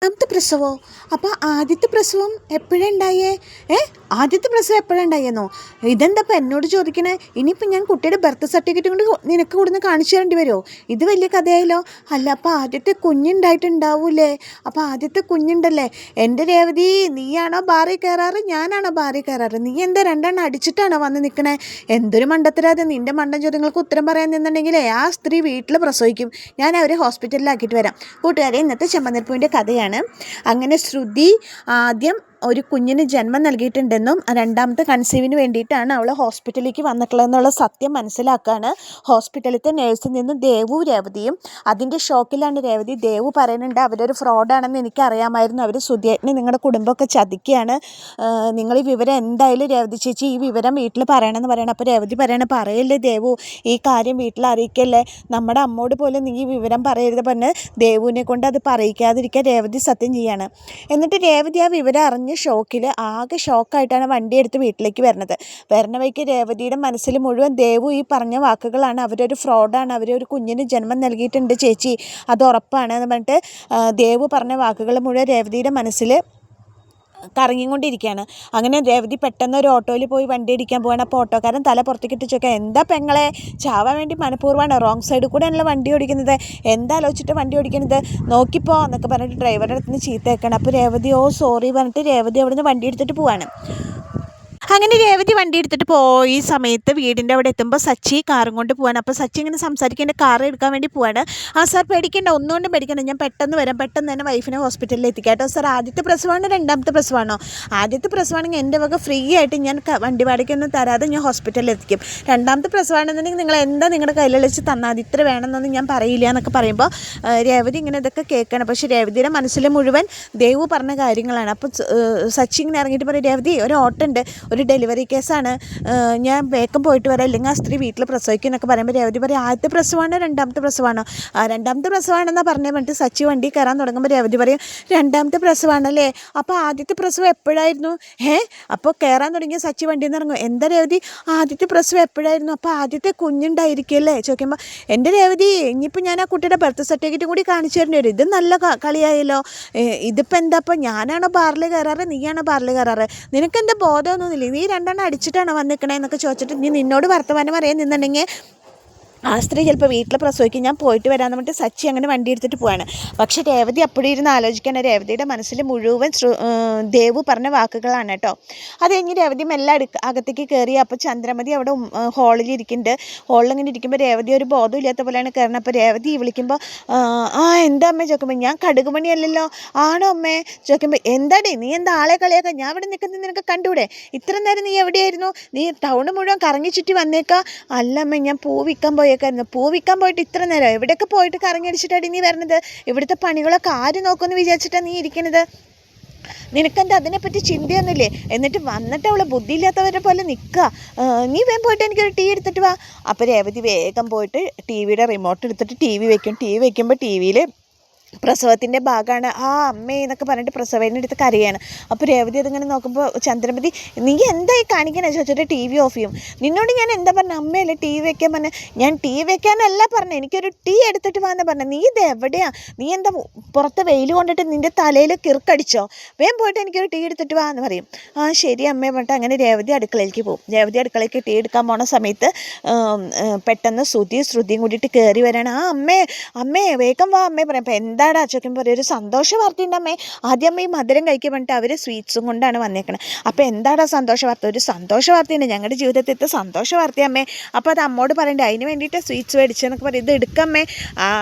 രണ്ടാമത്തെ പ്രസവമോ? അപ്പോൾ ആദ്യത്തെ പ്രസവം എപ്പോഴാണ് ഉണ്ടായേ? ആദ്യത്തെ പ്രസവം എപ്പോഴാണ് ഉണ്ടായെന്നോ? ഇതെന്താ ഇപ്പം എന്നോട് ചോദിക്കണേ? ഇനിയിപ്പോൾ ഞാൻ കുട്ടിയുടെ ബർത്ത് സർട്ടിഫിക്കറ്റ് കൊണ്ട് നിനക്ക് കൊടുന്ന് കാണിച്ചു തരേണ്ടി വരുമോ? ഇത് വലിയ കഥയായല്ലോ. അല്ല, അപ്പോൾ ആദ്യത്തെ കുഞ്ഞുണ്ടായിട്ടുണ്ടാവൂലേ? അപ്പോൾ ആദ്യത്തെ കുഞ്ഞുണ്ടല്ലേ? എൻ്റെ രേവതി, നീയാണോ ബാറിൽ കയറാറ്, ഞാനാണോ ബാറിൽ കയറാറ്? നീ എന്താ രണ്ടെണ്ണം അടിച്ചിട്ടാണോ വന്ന് നിൽക്കണേ? എന്തൊരു മണ്ടത്തരാതെ. നിൻ്റെ മണ്ടൻ ചോദ്യങ്ങൾക്ക് ഉത്തരം പറയാൻ നിന്നുണ്ടെങ്കിലേ ആ സ്ത്രീ വീട്ടിൽ പ്രസവിക്കും. ഞാൻ അവരെ ഹോസ്പിറ്റലിലാക്കിയിട്ട് വരാം. കൂട്ടുകാരെ, ഇന്നത്തെ ചെമ്പനീർപ്പൂവിൻ്റെ കഥയാണ്. അങ്ങനെ ശ്രുതി ആദ്യം ഒരു കുഞ്ഞിന് ജന്മം നൽകിയിട്ടുണ്ടെന്നും രണ്ടാമത്തെ കൺസീവിന് വേണ്ടിയിട്ടാണ് അവൾ ഹോസ്പിറ്റലിലേക്ക് വന്നിട്ടുള്ളതെന്നുള്ള സത്യം മനസ്സിലാക്കുകയാണ് ഹോസ്പിറ്റലിലത്തെ നേഴ്സിൽ നിന്ന് ദേവു രേവതിയും. അതിൻ്റെ ഷോക്കിലാണ് രേവതി. ദേവു പറയുന്നുണ്ട് അവരൊരു ഫ്രോഡാണെന്ന് എനിക്കറിയാമായിരുന്നു, അവർ സുധിയേട്ടനെ നിങ്ങളുടെ കുടുംബമൊക്കെ ചതിക്കുകയാണ്, നിങ്ങൾ ഈ വിവരം എന്തായാലും രേവതി ചേച്ചി ഈ വിവരം വീട്ടിൽ പറയണമെന്ന് പറയണം. അപ്പോൾ രേവതി പറയണേ, പറയല്ലേ ദേവു, ഈ കാര്യം വീട്ടിൽ അറിയിക്കല്ലേ, നമ്മുടെ അമ്മോട് പോലും നീ ഈ വിവരം പറയരുത് പറഞ്ഞ് ദേവുവിനെ കൊണ്ട് അത് പറയിക്കാതിരിക്കാൻ രേവതി സത്യം ചെയ്യാണ്. എന്നിട്ട് രേവതി ആ വിവരം അറിഞ്ഞ് ആകെ ഷോക്കായിട്ടാണ് വണ്ടി എടുത്ത് വീട്ടിലേക്ക് വരണ വഴിക്ക് രേവതിയുടെ മനസ്സിൽ മുഴുവൻ ദേവു ഈ പറഞ്ഞ വാക്കുകളാണ്. അവരൊരു ഫ്രോഡാണ്, അവരൊരു കുഞ്ഞിന് ജന്മം നൽകിയിട്ടുണ്ട് ചേച്ചി, അത് ഉറപ്പാണ് എന്ന് പറഞ്ഞിട്ട് ദേവു പറഞ്ഞ വാക്കുകൾ മുഴുവൻ രേവതിയുടെ മനസ്സിൽ കറങ്ങിക്കൊണ്ടിരിക്കുകയാണ്. അങ്ങനെ രേവതി പെട്ടെന്ന് ഒരു ഓട്ടോയിൽ പോയി വണ്ടി അടിക്കാൻ പോവാണ്. അപ്പോൾ ഓട്ടോക്കാരൻ തല പുറത്തേക്ക് ഇട്ട് ചോദിക്കുക, എന്താ പെങ്ങളെ, ചാവാൻ വേണ്ടി മനഃപൂർവ്വമാണ്, റോങ് സൈഡിൽ കൂടെയാണല്ലോ വണ്ടി ഓടിക്കുന്നത്, എന്താ ആലോചിച്ചിട്ട് വണ്ടി ഓടിക്കുന്നത്, നോക്കിപ്പോ എന്നൊക്കെ പറഞ്ഞിട്ട് ഡ്രൈവറുടെ അടുത്ത് നിന്ന് ചീത്ത വെക്കണം. അപ്പോൾ രേവതി സോറി പറഞ്ഞിട്ട് രേവതി അവിടെ നിന്ന് വണ്ടി എടുത്തിട്ട് പോവാണ്. അങ്ങനെ രേവതി വണ്ടി എടുത്തിട്ട് പോയി സമയത്ത് വീടിൻ്റെ അവിടെ എത്തുമ്പോൾ സച്ചി കാറും കൊണ്ട് പോവാണ്. അപ്പോൾ സച്ചി ഇങ്ങനെ സംസാരിക്കേണ്ട കാർ എടുക്കാൻ വേണ്ടി പോവാണ്. സാർ പേടിക്കേണ്ട, ഒന്നുകൊണ്ടും പേടിക്കേണ്ട, ഞാൻ പെട്ടെന്ന് വരാം, പെട്ടെന്ന് തന്നെ വൈഫിനെ ഹോസ്പിറ്റലിൽ എത്തിക്കാം കേട്ടോ. സാർ ആദ്യത്തെ പ്രസവമാണോ രണ്ടാമത്തെ പ്രസവമാണോ? ആദ്യത്തെ പ്രസവമാണെങ്കിൽ എൻ്റെ വക ഫ്രീ ആയിട്ട് ഞാൻ വണ്ടി വാടകയ്ക്കൊന്നും തരാതെ ഞാൻ ഹോസ്പിറ്റലിൽ എത്തിക്കും. രണ്ടാമത്തെ പ്രസവമാണെന്നുണ്ടെങ്കിൽ നിങ്ങൾ എന്താ നിങ്ങളുടെ കയ്യിൽ വെച്ച് തന്നാൽ അത് ഇത്ര വേണമെന്നൊന്നും ഞാൻ പറയില്ല എന്നൊക്കെ പറയുമ്പോൾ രേവതി ഇങ്ങനെ ഇതൊക്കെ കേൾക്കണം. പക്ഷേ രേവതിയുടെ മനസ്സിൽ മുഴുവൻ ദേവു പറഞ്ഞ കാര്യങ്ങളാണ്. അപ്പോൾ സച്ചി ഇങ്ങനെ ഇറങ്ങിയിട്ട് പറയും, രേവതി ഒരു ഓട്ടം ഉണ്ട്, ഒരു ഡെലിവറി കേസാണ്, ഞാൻ വേഗം പോയിട്ട് വരാം, അല്ലെങ്കിൽ ആ സ്ത്രീ വീട്ടിൽ പ്രസവിക്കും എന്നൊക്കെ പറയുമ്പോൾ രേവതി പറയും, ആദ്യത്തെ പ്രസവമാണോ രണ്ടാമത്തെ പ്രസവമാണോ? രണ്ടാമത്തെ പ്രസവമാണെന്നാണ് പറഞ്ഞത് പറഞ്ഞിട്ട് സച്ചി വണ്ടി കയറാൻ തുടങ്ങുമ്പോൾ രേവതി പറയും, രണ്ടാമത്തെ പ്രസവമാണല്ലേ, അപ്പോൾ ആദ്യത്തെ പ്രസവം എപ്പോഴായിരുന്നു? അപ്പോൾ കയറാൻ തുടങ്ങിയ സച്ചി വണ്ടിയിൽ നിന്ന് ഇറങ്ങും. എന്താ രേവതി, ആദ്യത്തെ പ്രസവം എപ്പോഴായിരുന്നു? അപ്പോൾ ആദ്യത്തെ കുഞ്ഞുണ്ടായിരിക്കുമല്ലേ ചോദിക്കുമ്പോൾ, എൻ്റെ രേവതി ഇനിയിപ്പോൾ ഞാൻ ആ കുട്ടിയുടെ ബർത്ത് സർട്ടിഫിക്കറ്റ് കൂടി കാണിച്ചു തരേണ്ടി വരും, ഇത് നല്ല കളിയായല്ലോ, ഇതിപ്പോൾ എന്താ, അപ്പോൾ ഞാനാണോ ബാറിൽ കയറാറ്, നീയാണോ ബാറിൽ കയറാറ്, നിനക്കെന്താ ബോധമൊന്നുമില്ലേ, നീ രണ്ടെണ്ണം അടിച്ചിട്ടാണോ വന്നിക്കണേ എന്നൊക്കെ ചോദിച്ചിട്ട് നീ നിന്നോട് വർത്തമാനം പറയാൻ നിന്നുണ്ടെങ്കിൽ ആ സ്ത്രീ ചിലപ്പോൾ വീട്ടിൽ പ്രസവിക്കും, ഞാൻ പോയിട്ട് വരാമെന്ന് പറഞ്ഞിട്ട് സച്ചി അങ്ങനെ വണ്ടി എടുത്തിട്ട് പോവാണ്. പക്ഷെ രേവതി അപ്പോഴും ഇരുന്ന് ആലോചിക്കാൻ, രേവതിയുടെ മനസ്സിൽ മുഴുവൻ ദേവു പറഞ്ഞ വാക്കുകളാണ് കേട്ടോ. അത് കഴിഞ്ഞ് രേവതി മെല്ലെ അകത്തേക്ക് കയറി. അപ്പോൾ ചന്ദ്രമതി അവിടെ ഹോളിൽ ഇരിക്കുന്നുണ്ട്. ഹോളിലിങ്ങനെ ഇരിക്കുമ്പോൾ രേവതി ഒരു ബോധമില്ലാത്ത പോലെയാണ് കയറുന്നത്. അപ്പോൾ രേവതി വിളിക്കുമ്പോൾ എന്താ അമ്മേ ചോദിക്കുമ്പോൾ, ഞാൻ കടുകുമണിയല്ലല്ലോ. ആണോ അമ്മേ ചോദിക്കുമ്പോൾ, എന്താടേ നീ എന്താ ആളെ കളിയാക്കാം, ഞാൻ ഇവിടെ നിൽക്കുന്നത് നിനക്ക് കണ്ടൂടെ, ഇത്ര നേരം നീ എവിടെയായിരുന്നു, നീ ടൗണ് മുഴുവൻ കറങ്ങി ചുറ്റി വന്നേക്കാം. അല്ല അമ്മേ, ഞാൻ പൂ വിൽക്കാൻ പൂ വിൽക്കാൻ പോയിട്ട് ഇത്ര നേരം എവിടെയൊക്കെ പോയിട്ട് കറങ്ങി അടിച്ചിട്ടാണ് നീ വരണത്, ഇവിടുത്തെ പണികളൊക്കെ ആര് നോക്കുമെന്ന് വിചാരിച്ചിട്ടാണ് നീ ഇരിക്കണത്, നിനക്കെന്താ അതിനെപ്പറ്റി ചിന്തയൊന്നുമില്ലേ, എന്നിട്ട് വന്നിട്ട് അവളെ ബുദ്ധിയില്ലാത്തവരെ പോലെ നിൽക്കുക, നീ വേഗം പോയിട്ട് എനിക്കൊരു ടീ എടുത്തിട്ട് വാ. അപ്പോൾ രേവതി വേഗം പോയിട്ട് ടി വിയുടെ റിമോട്ട് എടുത്തിട്ട് ടി വി വെക്കും. ടി വി വെക്കുമ്പോൾ ടി വിയിൽ പ്രസവത്തിൻ്റെ ഭാഗമാണ്. അമ്മേ എന്നൊക്കെ പറഞ്ഞിട്ട് പ്രസവേനെ എടുത്ത് കരയാണ്. അപ്പോൾ രേവതി അതിങ്ങനെ നോക്കുമ്പോൾ ചന്ദ്രമതി, നീ എന്തായി കാണിക്കണേ ചോദിച്ചിട്ട് ടി വി ഓഫ് ചെയ്യും. നിന്നോട് ഞാൻ എന്താ പറഞ്ഞത്, അമ്മയല്ലേ ടി വി വെക്കാൻ പറഞ്ഞത്, ഞാൻ ടി വി വെക്കാനല്ല പറഞ്ഞത്, എനിക്കൊരു ടീ എടുത്തിട്ട് വന്ന് പറഞ്ഞത്, നീ ഇത് എവിടെയാണ്, നീ എന്താ പുറത്ത് വെയിൽ കൊണ്ടിട്ട് നിൻ്റെ തലയിൽ കിറുക്കടിച്ചോ, വേഗം പോയിട്ട് എനിക്കൊരു ടീ എടുത്തിട്ട് വാ എന്ന് പറയും. ശരി അമ്മയെ പറഞ്ഞിട്ട് അങ്ങനെ രേവതി അടുക്കളയിലേക്ക് പോകും. രേവതി അടുക്കളയ്ക്ക് ടീ എടുക്കാൻ പോണ സമയത്ത് പെട്ടെന്ന് ശ്രുതിയും കൂടിയിട്ട് കയറി വരാണ്. അമ്മേ വേഗം വാ അമ്മേ പറയാം. അപ്പോൾ എന്താടാ ചോദിക്കുമ്പോൾ ഒരു സന്തോഷ വാർത്തയുണ്ട് അമ്മേ, ആദ്യം അമ്മ ഈ മധുരം കഴിക്കാൻ വേണ്ടിയിട്ട് അവർ സ്വീറ്റ്സും കൊണ്ടാണ് വന്നേക്കണത്. അപ്പോൾ എന്താടാ സന്തോഷ വാർത്ത? ഒരു സന്തോഷ വാർത്തയുണ്ട്, ഞങ്ങളുടെ ജീവിതത്തിലത്തെ സന്തോഷ വാർത്തയമ്മേ. അപ്പോൾ അത് അമ്മോട് പറയണ്ടേ, അതിന് വേണ്ടിയിട്ട് സ്വീറ്റ്സ് മേടിച്ചെന്നൊക്കെ പറയും. ഇത് എടുക്കമ്മേ.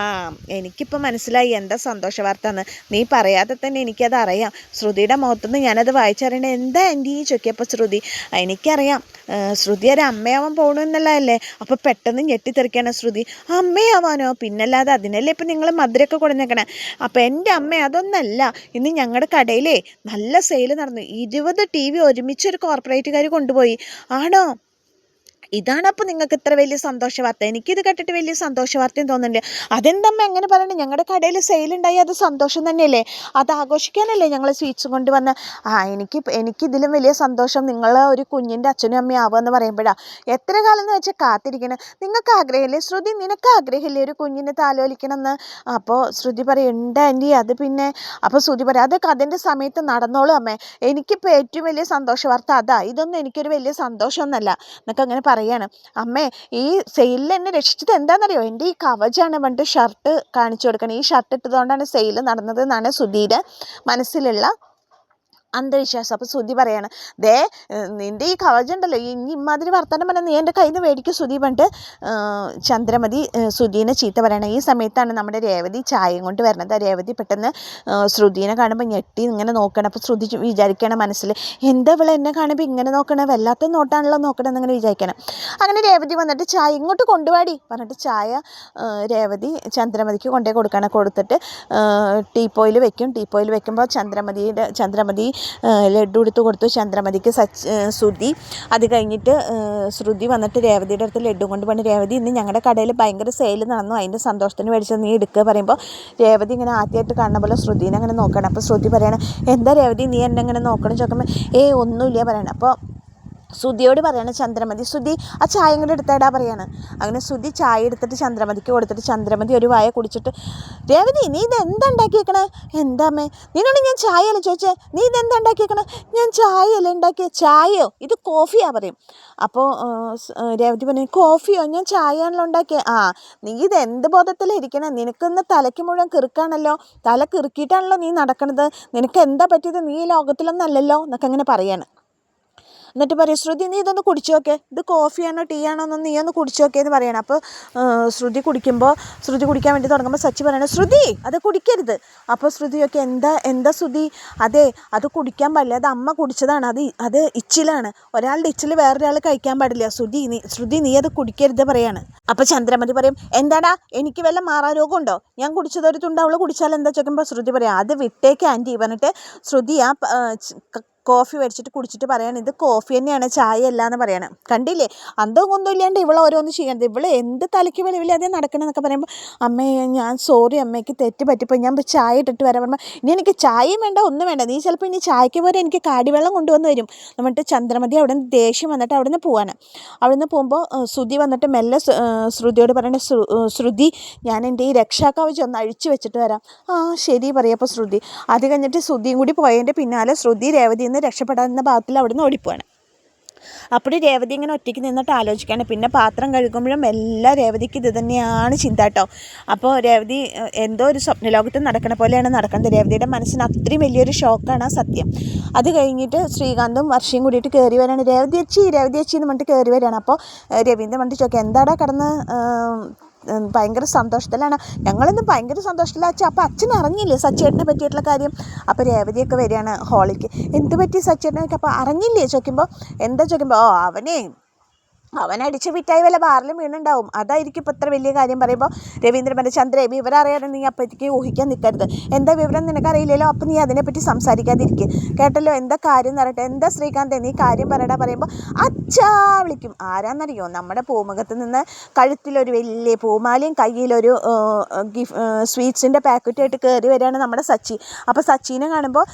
എനിക്കിപ്പോൾ മനസ്സിലായി എന്താ സന്തോഷ വാർത്ത എന്ന്, നീ പറയാതെ തന്നെ എനിക്കത് അറിയാം, ശ്രുതിയുടെ മുഖത്തുനിന്ന് ഞാനത് വായിച്ചറിയണേ. എന്താ ആൻറ്റി ചോദിക്കിയപ്പോൾ ശ്രുതി, എനിക്കറിയാം ശ്രുതി ഒരു അമ്മയാവാൻ പോകണമെന്നുള്ളതല്ലേ. അപ്പോൾ പെട്ടെന്ന് ഞെട്ടിത്തെറിക്കാണ് ശ്രുതി. അമ്മയാവാനോ? പിന്നല്ലാതെ, അതിനല്ലേ ഇപ്പം നിങ്ങൾ മധുരമൊക്കെ കൊടുന്നേക്കണേ. അപ്പോൾ എൻ്റെ അമ്മ അതൊന്നല്ല, ഇന്ന് ഞങ്ങളുടെ കടയിലേ നല്ല സെയിൽ നടന്നു, 20 ടി വി ഒരുമിച്ചൊരു കോർപ്പറേറ്റുകാർ കൊണ്ടുപോയി. ആണോ? ഇതാണ് അപ്പോൾ നിങ്ങൾക്ക് ഇത്ര വലിയ സന്തോഷ വാർത്ത. എനിക്കിത് കേട്ടിട്ട് വലിയ സന്തോഷ വാർത്തയും തോന്നുന്നില്ല. അതെന്തമ്മ എങ്ങനെ പറയണേ, ഞങ്ങളുടെ കടയിൽ സെയിലുണ്ടായി, അത് സന്തോഷം തന്നെയല്ലേ, അത് ആഘോഷിക്കാനല്ലേ ഞങ്ങൾ സ്വീറ്റ്സും കൊണ്ട് വന്ന്. എനിക്കിതിലും വലിയ സന്തോഷം നിങ്ങൾ ഒരു കുഞ്ഞിൻ്റെ അച്ഛനും അമ്മയും ആവുമെന്ന് പറയുമ്പോഴാണ്. എത്ര കാലം എന്ന് വെച്ചാൽ കാത്തിരിക്കണം. നിങ്ങൾക്ക് ആഗ്രഹമില്ലേ ശ്രുതി, നിനക്ക് ആഗ്രഹമില്ലേ ഒരു കുഞ്ഞിനെ താലോലിക്കണം എന്ന്? അപ്പോൾ ശ്രുതി പറയും, ഉണ്ട് ആൻറ്റി, അത് പിന്നെ. അപ്പോൾ ശ്രുതി പറയും, അതൊക്കെ അതിൻ്റെ സമയത്ത് നടന്നോളൂ അമ്മേ, എനിക്കിപ്പോൾ ഏറ്റവും വലിയ സന്തോഷ വാർത്ത അതാ, ഇതൊന്നും എനിക്കൊരു വലിയ സന്തോഷമൊന്നുമല്ല എന്നൊക്കെ അങ്ങനെ പറയാണ്. അമ്മേ, ഈ സെയിലിൽ എന്നെ രക്ഷിച്ചത് എന്താണെന്നറിയോ, എൻ്റെ ഈ കവചാണ്. പണ്ട് ഷർട്ട് കാണിച്ചു കൊടുക്കണം, ഈ ഷർട്ട് ഇട്ടതുകൊണ്ടാണ് സെയിൽ നടന്നത് എന്നാണ് സുധീയുടെ മനസ്സിലുള്ള അന്ധവിശ്വാസം. അപ്പോൾ ശ്രുതി പറയാണ്, ദേ നിൻ്റെ ഈ കവചുണ്ടല്ലോ, ഇനി ഇമ്മാതിരി വർത്തമാനം പറഞ്ഞാൽ നീ എൻ്റെ കയ്യിൽ നിന്ന് മേടിക്കും ശ്രുതി പറഞ്ഞിട്ട് ചന്ദ്രമതി ശ്രുതിനെ ചീത്ത പറയണം. ഈ സമയത്താണ് നമ്മുടെ രേവതി ചായയും കൊണ്ട് വരുന്നത്. രേവതി പെട്ടെന്ന് ശ്രുതിനെ കാണുമ്പോൾ ഞെട്ടി ഇങ്ങനെ നോക്കണം. അപ്പോൾ ശ്രുതി വിചാരിക്കണം മനസ്സിൽ, എന്താ ഇവളെ എന്നെ കാണുമ്പോൾ ഇങ്ങനെ നോക്കണം, വല്ലാത്ത നോട്ടാണല്ലോ നോക്കണം എന്നിങ്ങനെ വിചാരിക്കണം. അങ്ങനെ രേവതി വന്നിട്ട് ചായ ഇങ്ങോട്ട് കൊണ്ടുപോടി പറഞ്ഞിട്ട് ചായ രേവതി ചന്ദ്രമതിക്ക് കൊണ്ടുപോയി കൊടുക്കണം. കൊടുത്തിട്ട് ടീപ്പോയിൽ വെക്കുമ്പോൾ ചന്ദ്രമതി ലഡ്ഡു എടുത്ത് കൊടുത്തു ചന്ദ്രമതിക്ക്. ശ്രുതി അത് കഴിഞ്ഞിട്ട് ശ്രുതി വന്നിട്ട് രേവതിയുടെ അടുത്ത് ലഡ്ഡു കൊണ്ട് പോയി, രേവതി ഇന്ന് ഞങ്ങളുടെ കടയിൽ ഭയങ്കര സെയിൽ നടന്നു, അതിൻ്റെ സന്തോഷത്തിന് മേടിച്ചത് നീ എടുക്കുക പറയുമ്പോൾ രേവതി ഇങ്ങനെ ആദ്യമായിട്ട് കാണുന്ന പോലെ ശ്രുതിനെ അങ്ങനെ നോക്കണം. അപ്പോൾ ശ്രുതി പറയണം, എന്താ രേവതി നീ എന്നെ ഇങ്ങനെ നോക്കണം ചോദിക്കുമ്പോൾ ഒന്നുമില്ല പറയണം. അപ്പോൾ ശ്രുതിയോട് പറയാണ് ചന്ദ്രമതി, ശ്രുതി ആ ചായ കൂടെ എടുത്തേടാ പറയാണ്. അങ്ങനെ ശ്രുതി ചായ എടുത്തിട്ട് ചന്ദ്രമതിക്ക് കൊടുത്തിട്ട് ചന്ദ്രമതി ഒരു വായ കുടിച്ചിട്ട്, രേവതി നീ ഇത് എന്താ ഉണ്ടാക്കിയേക്കണേ? എന്താമ്മേ, നിന്നോട് ഞാൻ ചായയല്ലേ ചോദിച്ചേ, നീ ഇതെന്താ ഉണ്ടാക്കിയേക്കണേ? ഞാൻ ചായയല്ലേ ഉണ്ടാക്കിയ. ചായയോ? ഇത് കോഫിയാ പറയും. അപ്പോൾ രേവതി പറഞ്ഞു, കോഫിയോ? ഞാൻ ചായയാണല്ലോ ഉണ്ടാക്കിയത്. നീ ഇത് എന്ത് ബോധത്തിലാണ് ഇരിക്കണേ, നിനക്കിന്ന് തലയ്ക്ക് മുഴുവൻ കിറുക്കാണല്ലോ, തല കിറുക്കിയിട്ടാണല്ലോ നീ നടക്കണത്, നിനക്ക് എന്താ പറ്റിയത്, നീ ഈ ലോകത്തിലൊന്നും അല്ലല്ലോ എന്നൊക്കെ അങ്ങനെ പറയാണ്. എന്നിട്ട് പറയും, ശ്രുതി നീ ഇതൊന്ന് കുടിച്ചു നോക്കേ, ഇത് കോഫിയാണോ ടീ ആണോ എന്നൊന്ന് നീ ഒന്ന് കുടിച്ചു നോക്കേ എന്ന് പറയണം. അപ്പോൾ ശ്രുതി കുടിക്കാൻ വേണ്ടി തുടങ്ങുമ്പോൾ സച്ചി പറയണം, ശ്രുതി അത് കുടിക്കരുത്. അപ്പോൾ ശ്രുതി ഒക്കെ എന്താ ശ്രുതി, അതെ അത് കുടിക്കാൻ പാടില്ല, അത് അമ്മ കുടിച്ചതാണ്, അത് ഇച്ചിലാണ്, ഒരാളുടെ ഇച്ചിൽ വേറൊരാൾ കഴിക്കാൻ പാടില്ല, ശ്രുതി നീ അത് കുടിക്കരുത് പറയാണ്. അപ്പോൾ ചന്ദ്രമതി പറയും, എന്താടാ എനിക്ക് വല്ല മാറാരോഗം ഉണ്ടോ, ഞാൻ കുടിച്ചതൊരു തുണ്ട് അവൾ കുടിച്ചാൽ എന്താ ചോദിക്കുമ്പോൾ ശ്രുതി പറയാം, അത് വിട്ടേക്ക് ആൻറ്റി പറഞ്ഞിട്ട് ശ്രുതി കോഫി മേടിച്ചിട്ട് കുടിച്ചിട്ട് പറയാണ്, ഇത് കോഫി തന്നെയാണ് ചായ അല്ല എന്ന് പറയണം. കണ്ടില്ലേ, അന്തോ കൊന്തോ ഇല്ലാണ്ട് ഇവളെ ഓരോന്ന് ചെയ്യണത്, ഇവള് എന്ത് തലയ്ക്ക് വെളിവില്ലാതെ നടക്കണമെന്നൊക്കെ പറയുമ്പോൾ, അമ്മേ ഞാൻ സോറി അമ്മയ്ക്ക് തെറ്റ് പറ്റിപ്പോയി, ഞാൻ ചായ ഇട്ടിട്ട് വരാൻ പറയുമ്പോൾ, ഇനി എനിക്ക് ചായയും വേണ്ട ഒന്നും വേണ്ട, നീ ചിലപ്പോൾ ഇനി ചായക്ക് പോലെ എനിക്ക് കാടിവെള്ളം കൊണ്ടുവന്ന് വരും എന്നിട്ട് ചന്ദ്രമതി അവിടെ നിന്ന് ദേഷ്യം വന്നിട്ട് അവിടെ നിന്ന് പോവാണ്. അവിടെ നിന്ന് പോകുമ്പോൾ ശ്രുതി വന്നിട്ട് മെല്ലെ ശ്രുതിയോട് പറയണേ, ശ്രുതി ഞാൻ എൻ്റെ ഈ രക്ഷാകവചം ഒന്ന് അഴിച്ചു വെച്ചിട്ട് വരാം. ശരി പറയപ്പോൾ ശ്രുതി അത് കഴിഞ്ഞിട്ട് ശ്രുതിയും കൂടി പോയതിൻ്റെ പിന്നാലെ ശ്രുതി രേവതി രക്ഷപ്പെടാവുന്ന ഭാഗത്തിൽ അവിടെ നിന്ന് ഓടിപ്പോവാണ്. അപ്പോൾ രേവതി ഇങ്ങനെ ഒറ്റയ്ക്ക് നിന്നിട്ട് ആലോചിക്കുകയാണ്. പിന്നെ പാത്രം കഴുകുമ്പോഴും എല്ലാ രേവതിക്ക് ഇത് തന്നെയാണ് ചിന്ത കേട്ടോ. അപ്പോൾ രേവതി എന്തോ ഒരു സ്വപ്നലോകത്ത് നടക്കണ പോലെയാണ് നടക്കുന്നത്. രേവതിയുടെ മനസ്സിന് അത്രയും വലിയൊരു ഷോക്കാണ് ആ സത്യം. അത് കഴിഞ്ഞിട്ട് ശ്രീകാന്തും വർഷയും കൂടിയിട്ട് കയറി വരികയാണ്. രേവതി അച്ചി എന്ന് പറഞ്ഞിട്ട് കയറി വരികയാണ്. അപ്പോൾ രവീന്ദ്രൻ പറഞ്ഞിട്ട് ചോദിക്കുക, എന്താടാ കടന്ന് ഭയങ്കര സന്തോഷത്തിലാണ്? ഞങ്ങളൊന്നും ഭയങ്കര സന്തോഷത്തിലാണ് അച്ഛൻ. അപ്പോൾ അച്ഛൻ അറിഞ്ഞില്ലേ സച്ചേട്ടനെ പറ്റിയിട്ടുള്ള കാര്യം? അപ്പോൾ രേവതിയൊക്കെ വരികയാണ് ഹാളിലേക്ക്. എന്ത് പറ്റി സച്ചേട്ടനൊക്കെ? അപ്പോൾ അറിഞ്ഞില്ലേ ചോദിക്കുമ്പോൾ, എന്താ ചോദിക്കുമ്പോൾ, അവനടിച്ച് വിറ്റായി വല്ല ബാറിലും വീണുണ്ടാവും, അതായിരിക്കും ഇപ്പോൾ ഇത്ര വലിയ കാര്യം പറയുമ്പോൾ രവീന്ദ്രൻ പറഞ്ഞു, ചന്ദ്രേ വിവരം അറിയാതെ നീ അപ്പോഴത്തേക്ക് ഊഹിക്കാൻ നിൽക്കരുത്, എന്താ വിവരം നിനക്കറിയില്ലല്ലോ, അപ്പം നീ അതിനെപ്പറ്റി സംസാരിക്കാതിരിക്കുക കേട്ടല്ലോ, എന്താ കാര്യം എന്ന് പറയട്ടെ, എന്താ ശ്രീകാന്ത് നീ കാര്യം പറയടാ പറയുമ്പോൾ അച്ഛാ വിളിക്കും. ആരാന്നറിയോ, നമ്മുടെ പൂമുഖത്ത് നിന്ന് കഴുത്തിലൊരു വലിയ പൂമാലയും കയ്യിലൊരു സ്വീറ്റ്സിൻ്റെ പാക്കറ്റായിട്ട് കയറി വരികയാണ് നമ്മുടെ സച്ചി. അപ്പോൾ സച്ചിനെ കാണുമ്പോൾ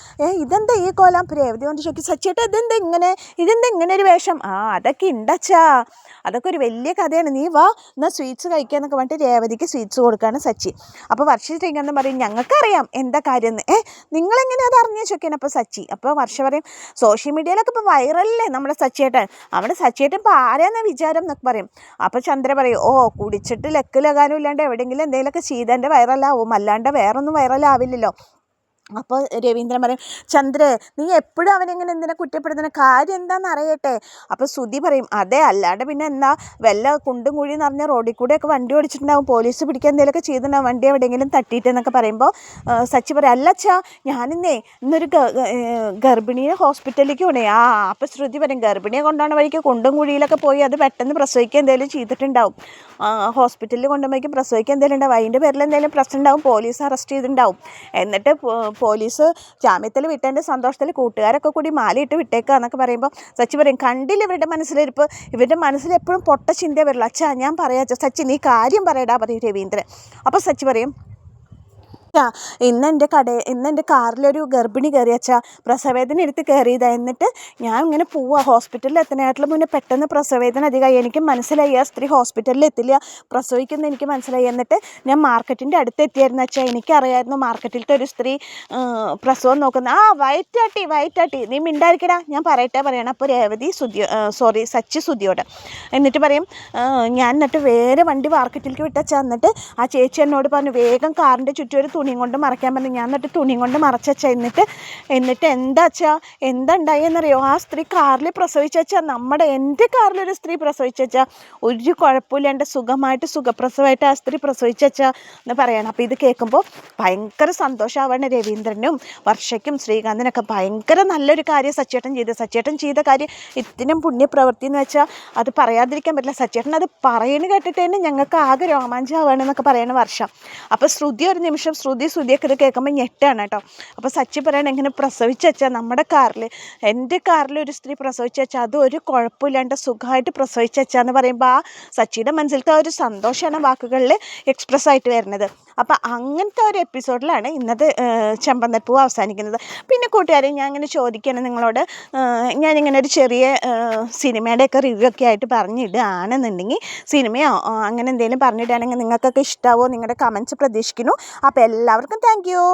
ഇതെന്താ ഈ കോലം? രേവതി കൊണ്ട് ചോദിക്കും, സച്ചിയേട്ടാ ഇതെന്താ ഇങ്ങനെ ഒരു വേഷം? അതൊക്കെ ഉണ്ടച്ചാ, അതൊക്കെ ഒരു വലിയ കഥയാണ്, നീ വാ എന്നാൽ സ്വീറ്റ്സ് കഴിക്കുക എന്നൊക്കെ പറഞ്ഞിട്ട് രേവതിക്ക് സ്വീറ്റ്സ് കൊടുക്കുകയാണ് സച്ചി. അപ്പോൾ വർഷ ശ്രീകാന്ത് പറയും, ഞങ്ങൾക്കറിയാം എന്താ കാര്യം എന്ന്. നിങ്ങളെങ്ങനെ അത് അറിഞ്ഞു ചോദിക്കാൻ? അപ്പോൾ സച്ചി. അപ്പോൾ വർഷ പറയും, സോഷ്യൽ മീഡിയയിലൊക്കെ ഇപ്പോൾ വൈറലല്ലേ നമ്മുടെ സച്ചിയേട്ടൻ, അവിടെ സച്ചിയേട്ടൻ ഇപ്പോൾ ആരാന്ന വിചാരം എന്നൊക്കെ പറയും. അപ്പോൾ ചന്ദ്ര പറയും, കുടിച്ചിട്ട് ലക്കാനും ഇല്ലാണ്ട് എവിടെയെങ്കിലും എന്തെങ്കിലുമൊക്കെ ചെയ്തതിൻ്റെ വൈറലാവും, അല്ലാണ്ട് വേറൊന്നും വൈറലാവില്ലല്ലോ. അപ്പോൾ രവീന്ദ്രൻ പറയും, ചന്ദ്രേ നീ എപ്പോഴും അവനെങ്ങനെ എന്തിനാ കുറ്റപ്പെടുത്തുന്ന, കാര്യം എന്താണെന്ന് അറിയട്ടെ. അപ്പോൾ ശ്രുതി പറയും, അതെ അല്ലാണ്ട് പിന്നെ എന്താ, വല്ല കുണ്ടും കുഴി നിറഞ്ഞ റോഡിൽ കൂടെയൊക്കെ വണ്ടി ഓടിച്ചിട്ടുണ്ടാവും, പോലീസ് പിടിക്കാൻ എന്തെങ്കിലുമൊക്കെ ചെയ്തിട്ടുണ്ടാവും, വണ്ടി എവിടെയെങ്കിലും തട്ടിയിട്ടെന്നൊക്കെ പറയുമ്പോൾ സച്ചി പറയും, അല്ലച്ചാ ഇന്നൊരു ഗർഭിണിയെ ഹോസ്പിറ്റലിലേക്ക് പോണേ. അപ്പോൾ ശ്രുതി പറയും, ഗർഭിണിയെ കൊണ്ടുപോകുന്ന വഴിക്ക് കുണ്ടും കുഴിയിലൊക്കെ പോയി അത് പെട്ടെന്ന് പ്രസവിക്കുക എന്തെങ്കിലും ചെയ്തിട്ടുണ്ടാവും, ഹോസ്പിറ്റലിൽ കൊണ്ടുപോകുമ്പോഴേക്കും പ്രസവിക്കുക എന്തെങ്കിലും ഉണ്ടാവും, അതിൻ്റെ പേരിൽ എന്തെങ്കിലും പ്രശ്നം ഉണ്ടാവും, പോലീസ് അറസ്റ്റ് ചെയ്തിട്ടുണ്ടാവും, എന്നിട്ട് പോലീസ് ജാമ്യത്തിൽ വിട്ടതിൻ്റെ സന്തോഷത്തിൽ കൂട്ടുകാരൊക്കെ കൂടി മാലയിട്ട് വിട്ടേക്കുക എന്നൊക്കെ പറയുമ്പോൾ സച്ചി പറയും, കണ്ടില്ല ഇവരുടെ മനസ്സിലിരിപ്പ്, ഇവരുടെ മനസ്സിൽ എപ്പോഴും പൊട്ട ചിന്ത വരില്ല. അച്ഛാ ഞാൻ പറയാം സച്ചി, നീ കാര്യം പറയടാ പറയും രവീന്ദ്രൻ. അപ്പോൾ സച്ചി പറയും, ഇന്നെൻ്റെ കാറിലൊരു ഗർഭിണി കയറി അച്ഛാ, പ്രസവവേദന എടുത്ത് കയറിയതാ. എന്നിട്ട് ഞാൻ ഇങ്ങനെ പോവാ ഹോസ്പിറ്റലിൽ എത്താനായിട്ടുള്ള മുന്നേ പെട്ടെന്ന് പ്രസവവേദന അധികമായി. എനിക്ക് മനസ്സിലായി ആ സ്ത്രീ ഹോസ്പിറ്റലിൽ എത്തില്ല, പ്രസവിക്കുന്ന എനിക്ക് മനസ്സിലായി. എന്നിട്ട് ഞാൻ മാർക്കറ്റിൻ്റെ അടുത്ത് എത്തിയായിരുന്നു അച്ഛാ. എനിക്കറിയായിരുന്നു മാർക്കറ്റിലത്തെ ഒരു സ്ത്രീ പ്രസവം നോക്കുന്ന. വയറ്റാട്ടി നീ മിണ്ടായിരിക്കടാ, ഞാൻ പറയണം. അപ്പോൾ രേവതി സച്ചി സുധിയോട് എന്നിട്ട് പറയും, ഞാൻ എന്നിട്ട് വേറെ വണ്ടി മാർക്കറ്റിലേക്ക് വിട്ടച്ചാ. എന്നിട്ട് ആ ചേച്ചി എന്നോട് പറഞ്ഞു വേഗം കാറിൻ്റെ ചുറ്റും ഒരു തുണിയും കൊണ്ട് മറയ്ക്കാൻ പറഞ്ഞു. ഞാൻ എന്നിട്ട് തുണിയും കൊണ്ട് മറച്ചാ. എന്നിട്ട് എന്താ ഉണ്ടായെന്നറിയോ, ആ സ്ത്രീ കാറിൽ പ്രസവിച്ചാ. എൻ്റെ കാറിലൊരു സ്ത്രീ പ്രസവിച്ചാ, ഒരു കുഴപ്പമില്ലാണ്ട് സുഖപ്രസവമായിട്ട് ആ സ്ത്രീ പ്രസവിച്ചാ എന്ന് പറയണം. അപ്പോൾ ഇത് കേൾക്കുമ്പോൾ ഭയങ്കര സന്തോഷമാവാണ് രവീന്ദ്രനും വർഷയ്ക്കും ശ്രീകാന്തിനൊക്കെ. ഭയങ്കര നല്ലൊരു കാര്യം സച്ചേട്ടൻ ചെയ്ത കാര്യം ഇത്തിനും പുണ്യപ്രവൃത്തി എന്ന് വെച്ചാൽ അത് പറയാതിരിക്കാൻ പറ്റില്ല. സച്ചേട്ടൻ അത് പറയുന്നത് കേട്ടിട്ട് തന്നെ ഞങ്ങൾക്ക് ആകെ രോമാഞ്ചമാവാണ് എന്നൊക്കെ പറയണ വർഷം. അപ്പോൾ ശ്രുതി ഒരു നിമിഷം ശ്രുതിയൊക്കെ ഇത് കേൾക്കുമ്പോൾ ഞെട്ടാണ് കേട്ടോ. അപ്പോൾ സച്ചി പറയണ എങ്ങനെ പ്രസവിച്ചാ നമ്മുടെ കാറിൽ, എൻ്റെ കാറിൽ ഒരു സ്ത്രീ പ്രസവിച്ചാ, അത് ഒരു കുഴപ്പമില്ലാണ്ട് സുഖമായിട്ട് പ്രസവിച്ചാന്ന് പറയുമ്പോൾ ആ സച്ചിയുടെ മനസ്സിലത്തെ ഒരു സന്തോഷമാണ് വാക്കുകളിൽ എക്സ്പ്രസ് ആയിട്ട് വരുന്നത്. അപ്പോൾ അങ്ങനത്തെ ഒരു എപ്പിസോഡിലാണ് ഇന്നത്തെ ചെമ്പന്തപ്പൂ അവസാനിക്കുന്നത്. പിന്നെ കൂട്ടുകാരെ, ഞാൻ ഇങ്ങനെ ചോദിക്കുകയാണ് നിങ്ങളോട്, ഞാനിങ്ങനെ ഒരു ചെറിയ സിനിമയുടെയൊക്കെ റിവ്യൂ ഒക്കെ ആയിട്ട് പറഞ്ഞിടുകയാണെന്നുണ്ടെങ്കിൽ, സിനിമയോ അങ്ങനെ എന്തെങ്കിലും പറഞ്ഞിടുകയാണെങ്കിൽ നിങ്ങൾക്കൊക്കെ ഇഷ്ടമാവോ? നിങ്ങളുടെ കമൻറ്റ്സ് പ്രതീക്ഷിക്കുന്നു. അപ്പോൾ എല്ലാവർക്കും താങ്ക് യു.